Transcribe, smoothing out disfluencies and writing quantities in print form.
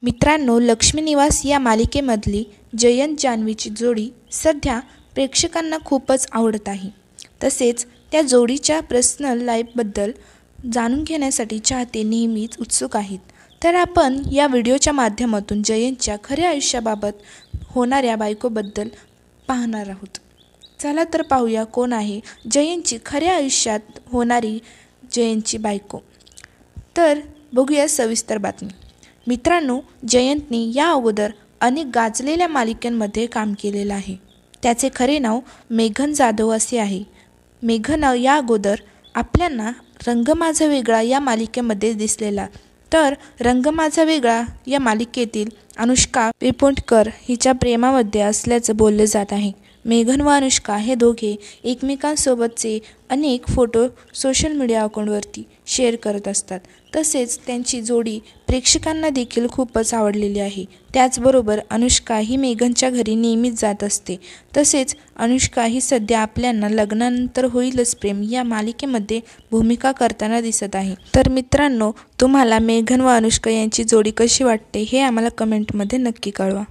मित्रांनो, लक्ष्मी निवास या मालिकेमधली जयंत जान्हवीची जोडी सध्या प्रेक्षकांना खूपच आवडत आहे। तसेच त्या जोडीच्या पर्सनल लाईफबद्दल जाणून घेण्यासाठी चाहते नेहमीच उत्सुक आहेत। तर आपण या व्हिडिओच्या माध्यमातून जयंतच्या खऱ्या आयुष्याबाबत होणाऱ्या बायकोबद्दल पाहणार आहोत। चला तर पाहूया कोण आहे जयंतची खऱ्या आयुष्यात होणारी जयंतची बायको। तर बघूया सविस्तर बातमी। मित्रांनो, जयंतने या अगोदर अनेक गाजलेल्या मालिकांमध्ये काम केलेलं आहे। त्याचे खरे नाव मेघन जाधव असे आहे। मेघन या अगोदर आपल्याला रंग माझा वेगळा या मालिकेमध्ये दिसलेला, तर रंग माझा वेगळा या मालिकेतील अनुष्का पिपोटकर हिच्या प्रेमामध्ये असल्याचं बोलले जात आहे। मेघन व अनुष्का हे दोघे एकमेकांसोबतचे अनेक फोटो सोशल मीडिया अकाउंटवरती शेअर करत असतात। तसेच त्यांची जोडी प्रेक्षकांना देखील खूपच आवडलेली आहे। त्याचबरोबर अनुष्का ही मेघनच्या घरी नेहमीच जात असते। तसेच अनुष्का ही सध्या आपल्याला लग्नानंतर होईलच प्रेम या मालिकेमध्ये भूमिका करताना दिसत आहे। तर मित्रांनो, तुम्हाला मेघन व अनुष्का यांची जोडी कशी वाटते हे आम्हाला कमेंटमध्ये नक्की कळवा।